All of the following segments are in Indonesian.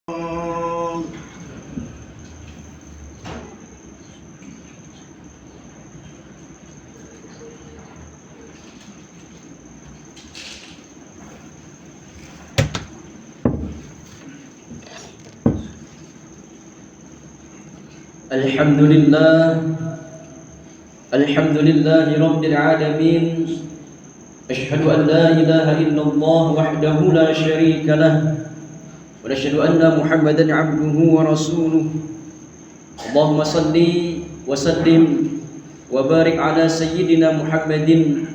Alhamdulillah Rabbil Alamin. Ashhadu an la ilaha illallah wahdahu la sharika lah wa ashhadu anna Muhammadan abduhu wa rasuluh. Allahumma salli wa sallim wa barik ala sayyidina Muhammadin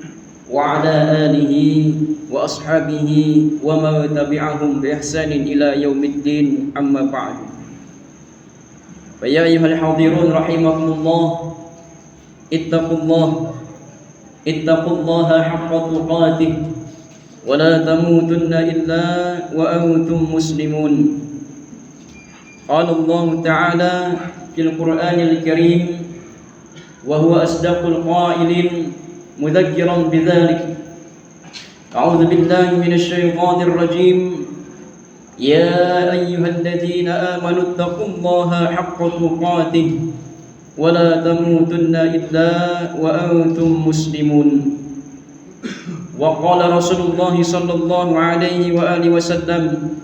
wa ala alihi wa ashabihi wa man tabi'ahum bi ihsanin ila yaumiddin, amma ba'du. Fa ya ayyuhal hadirun rahimakumullah, ittaqullaha haqqa tuqatih wa la tamutunna illa wa antum muslimun. Qala Allah Ta'ala fil Qur'anil Karim wa huwa asdaqul qailin mudhakkiran bidzalik. A'udzu billahi minasy syaithanir rajim. Ya ayyuhalladzina amanu ittaqullaha haqqa tuqatih wa la tamutunna illa wa antum muslimun. Wa qala Rasulullah sallallahu alaihi wa alihi wasallam,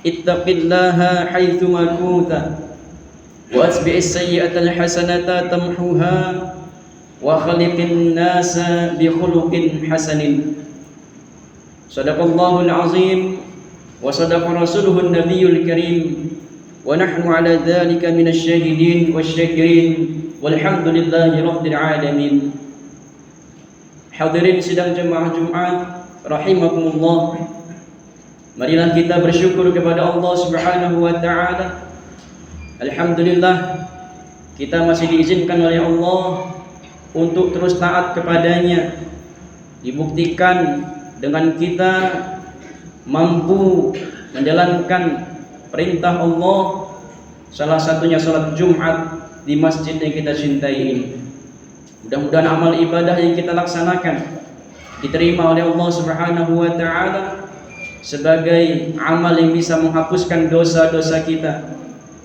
ittaqillaha haitsu ma kunta wa atbi'is sayyi'ata alhasanata tamhuha wa khaliqin nasa bi khuluqin hasanin. Sadaqallahul azim wa sadaqa rasuluhun nabiyyul karim wa nahnu ala dzalika minasy syahidin wasyakirin walhamdulillahi rabbil alamin. Hadirin sidang jemaah Jumat rahimakumullah, marilah kita bersyukur kepada Allah Subhanahu wa taala. Alhamdulillah, kita masih diizinkan oleh Allah untuk terus taat kepadanya, dibuktikan dengan kita mampu menjalankan perintah Allah, salah satunya salat Jumat di masjid yang kita cintai ini. Mudah-mudahan amal ibadah yang kita laksanakan diterima oleh Allah Subhanahu wa taala sebagai amal yang bisa menghapuskan dosa-dosa kita,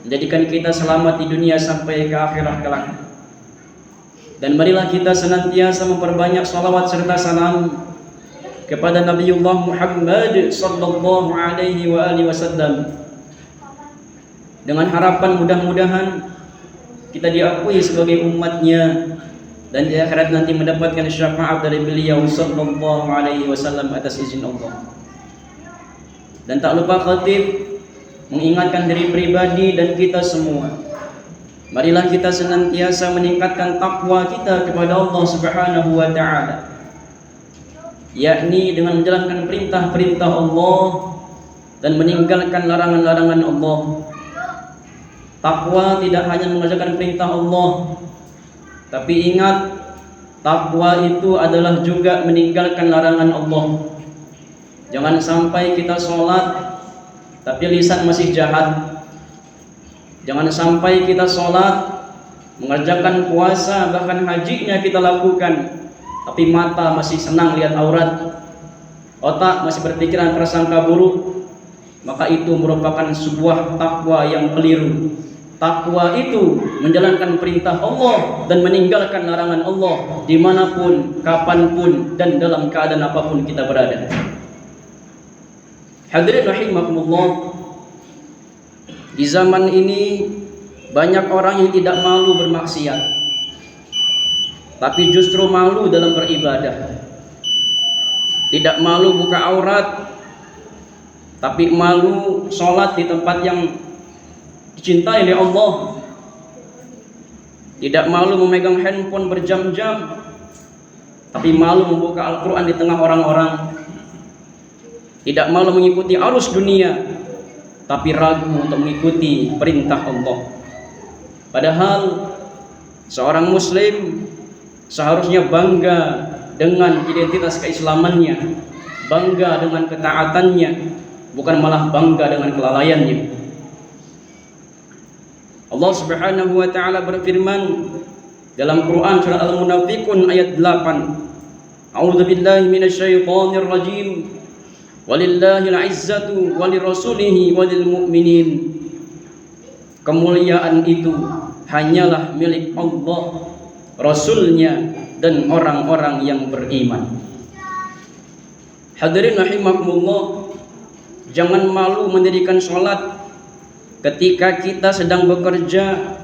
menjadikan kita selamat di dunia sampai ke akhirat kelak. Dan marilah kita senantiasa memperbanyak salawat serta salam kepada Nabiullah Muhammad sallallahu alaihi wa alihi wasallam, dengan harapan mudah-mudahan kita diakui sebagai umatnya dan di akhirat nanti mendapatkan syafaat dari beliau sallallahu alaihi wasallam atas izin Allah. Dan tak lupa khatib mengingatkan diri pribadi dan kita semua, marilah kita senantiasa meningkatkan takwa kita kepada Allah Subhanahu wa taala, yakni dengan menjalankan perintah-perintah Allah dan meninggalkan larangan-larangan Allah. Takwa tidak hanya mengerjakan perintah Allah, tapi ingat, takwa itu adalah juga meninggalkan larangan Allah. Jangan sampai kita sholat tapi lisan masih jahat. Jangan sampai kita sholat, mengerjakan puasa, bahkan hajinya kita lakukan, tapi mata masih senang lihat aurat, otak masih berpikiran prasangka buruk. Maka itu merupakan sebuah takwa yang keliru. Takwa itu menjalankan perintah Allah dan meninggalkan larangan Allah dimanapun, kapanpun, dan dalam keadaan apapun kita berada. Hadirin rahimakumullah, di zaman ini banyak orang yang tidak malu bermaksiat, tapi justru malu dalam beribadah. Tidak malu buka aurat, tapi malu sholat di tempat yang dicintai oleh Allah. Tidak malu memegang handphone berjam-jam, tapi malu membuka Al-Quran di tengah orang-orang. Tidak malu mengikuti arus dunia, tapi ragu untuk mengikuti perintah Allah. Padahal seorang muslim seharusnya bangga dengan identitas keislamannya, bangga dengan ketaatannya, bukan malah bangga dengan kelalaiannya. Allah Subhanahu wa taala berfirman dalam Quran surah Al-Munafiqun ayat 8, A'udzu billahi minasyaitonir rajim. Walillahil izzatu walirrasulihi walil mu'minin. Kemuliaan itu hanyalah milik Allah, Rasulnya, dan orang-orang yang beriman. Hadirin rahimakumullah, jangan malu mendirikan sholat ketika kita sedang bekerja,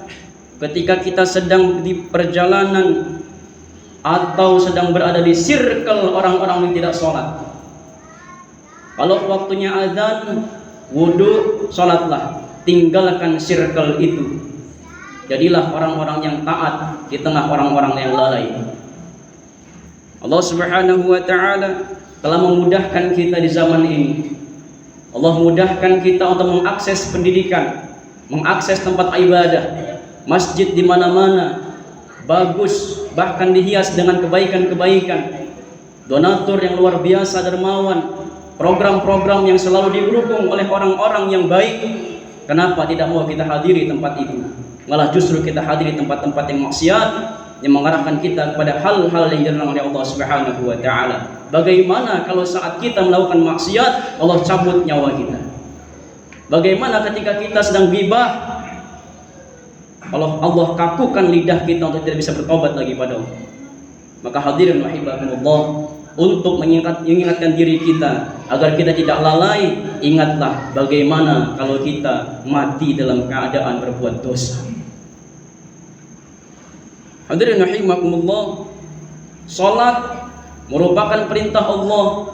ketika kita sedang di perjalanan, atau sedang berada di circle orang-orang yang tidak sholat. Kalau waktunya azan, wudu, sholatlah, tinggalkan circle itu. Jadilah orang-orang yang taat di tengah orang-orang yang lalai. Allah Subhanahu wa ta'ala telah memudahkan kita di zaman ini. Allah mudahkan kita untuk mengakses pendidikan, mengakses tempat ibadah, masjid di mana-mana, bagus, bahkan dihias dengan kebaikan-kebaikan, donatur yang luar biasa dermawan, program-program yang selalu didukung oleh orang-orang yang baik. Kenapa tidak mau kita hadiri tempat itu? Malah justru kita hadiri tempat-tempat yang maksiat, yang mengarahkan kita kepada hal-hal yang dilarang oleh Allah Subhanahu wa ta'ala. Bagaimana kalau saat kita melakukan maksiat, Allah cabut nyawa kita? Bagaimana ketika kita sedang ghibah, Allah kakukan lidah kita untuk tidak bisa bertobat lagi pada Allah? Maka hadirin rahimakumullah, untuk mengingatkan diri kita agar kita tidak lalai, ingatlah bagaimana kalau kita mati dalam keadaan berbuat dosa. Hadirin rahimakumullah, salat merupakan perintah Allah,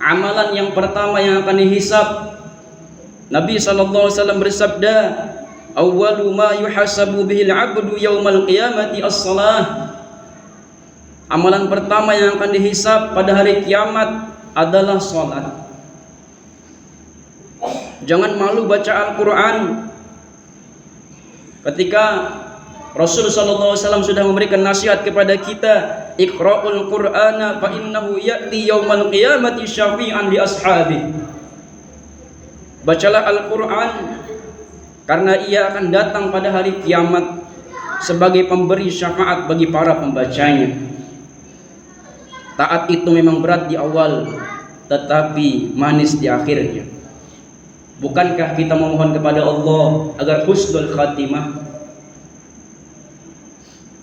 amalan yang pertama yang akan dihisab. Nabi sallallahu alaihi wasallam bersabda, "Awwalu ma yuhasabu bihil 'abdu yaumal qiyamati as-shalah." Amalan pertama yang akan dihisab pada hari kiamat adalah salat. Jangan malu baca Al-Qur'an. Ketika Rasul sallallahu alaihi wasallam sudah memberikan nasihat kepada kita, "Iqra'ul Qur'ana fa innahu ya'ti yaumal qiyamati syafi'an li ashabi." Bacalah Al-Qur'an karena ia akan datang pada hari kiamat sebagai pemberi syafaat bagi para pembacanya. Taat itu memang berat di awal, tetapi manis di akhirnya. Bukankah kita memohon kepada Allah agar husnul khatimah?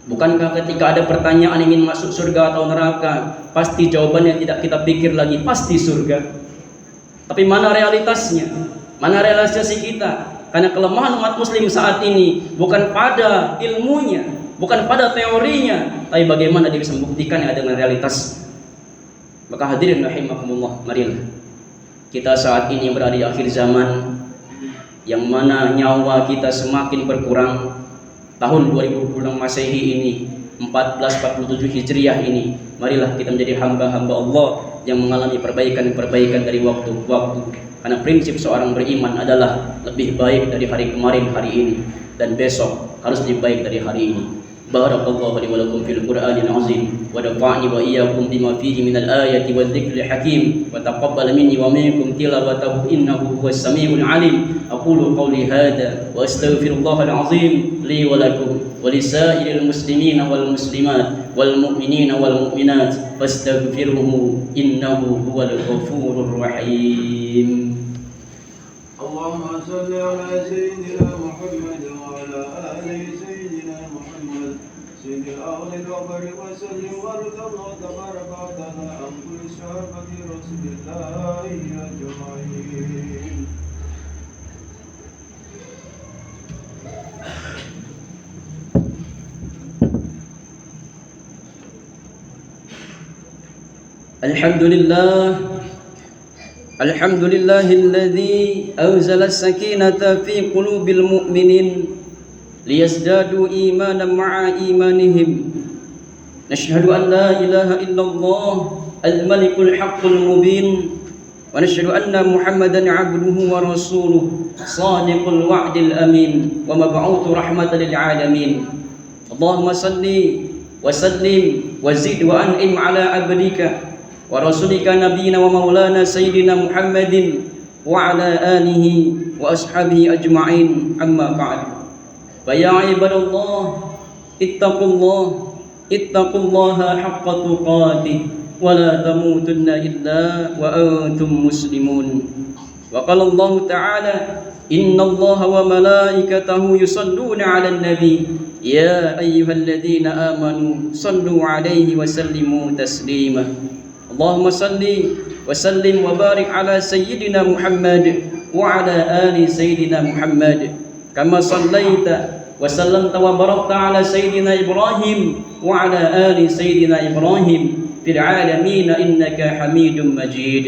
Bukankah ketika ada pertanyaan ingin masuk surga atau neraka, pasti jawabannya tidak kita pikir lagi, pasti surga. Tapi mana realitasnya? Mana realisasi kita? Karena kelemahan umat muslim saat ini bukan pada ilmunya, bukan pada teorinya, tapi bagaimana dia bisa membuktikan yang ada dengan realitas. Maka hadirin rahimakumullah, marilah kita saat ini berada di akhir zaman, yang mana nyawa kita semakin berkurang. Tahun 2026 Masehi ini, 1447 Hijriah ini, marilah kita menjadi hamba-hamba Allah yang mengalami perbaikan-perbaikan dari waktu ke waktu. Karena prinsip seorang beriman adalah lebih baik dari hari kemarin, hari ini, dan besok harus lebih baik dari hari ini. Barakallahu li wa lakum fil Qur'anil azim wa nafa'ani wa iyyakum bima fihi minal ayati wadh dhikril hakim wa taqabbal minni wa minkum tilawatahu innahu huwas samiul alim. Aqulu qawli hadha wa astaghfirullahal azim li wa lakum wa lisairil muslimina wal muslimat wal mu'minina wal mu'minat fastaghfiruhu innahu huwal ghafurur rahim. Allahumma shalli ala sayyidina Muhammad wa ala ali sayyidina Muhammad sayyidil awwal wal akhir wa sallim wa radallahu tabaraka wa ta'ala an kulli sahabati Rasulillah ajma'in. الحمد لله الذي أنزل السكينة في قلوب المؤمنين ليزدادوا إيمانا مع إيمانهم. نشهد أن لا إله إلا الله الملك الحق المبين، ونشهد أن محمدا عبده ورسوله صادق الوعد الأمين ومبعوث رحمة للعالمين. اللهم صل وسلم وزد وأنعم على عبدك ورسولك نبينا ومولانا سيدنا محمد وعلى آله وأصحابه أجمعين. أما بعد، فيا عباد الله اتقوا الله حق تقاته ولا تموتن إلا وأنتم مسلمون. وقال الله تعالى: إن الله وملائكته يصلون على النبي يا أيها الذين آمنوا صلوا عليه وسلموا تسليما. اللهم صل وسلم وبارك على سيدنا محمد وعلى آل سيدنا محمد كما صليت وسلمت وباركت على سيدنا إبراهيم وعلى آل سيدنا إبراهيم في العالمين إنك حميد مجيد.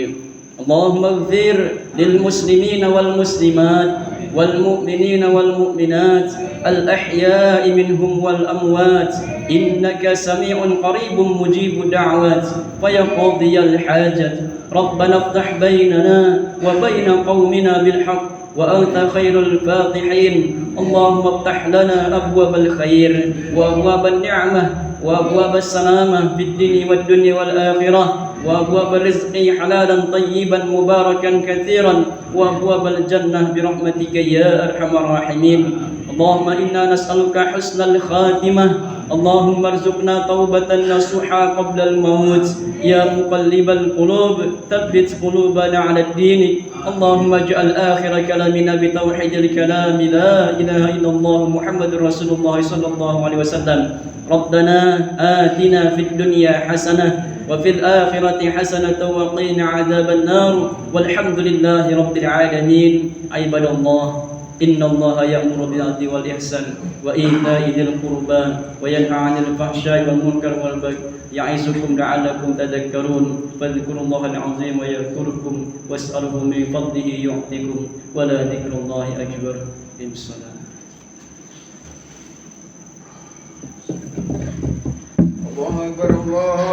اللهم اغفر للمسلمين والمسلمات والمؤمنين والمؤمنات الأحياء منهم والأموات إنك سميع قريب مجيب الدعوات فيقضي الحاجة. ربنا افتح بيننا وبين قومنا بالحق وأنت خير الفاتحين. اللهم افتح لنا أبواب الخير وأبواب النعمة وأبواب السلامة في الدين والدنيا والآخرة وأبواب الرزق حلالا طيبا مباركا كثيرا وأبواب الجنة برحمتك يا أرحم الراحمين. اللهم إنا نسألك حسن الخاتمة. اللهم ارزقنا توبة نصوحا قبل الموت يا مقلب القلوب ثبت قلوبنا على الدين. اللهم اجعل آخر كلامنا بتوحيد الكلام لا إله إلا الله محمد رسول الله صلى الله عليه وسلم. ربنا آتنا في الدنيا حسنة وفي الآخرة حسنة وقنا عذاب النار والحمد لله رب العالمين. عباد الله إن الله يأمر بالعدل والإحسان وإيتاء ذي القربى وينهى عن الفحشاء والمنكر والبغي يعظكم لعلكم تذكرون. فاذكروا الله العظيم يذكركم واسألوه من فضله يعطيكم ولذكر الله أكبر. الصلاة. الله أكبر الله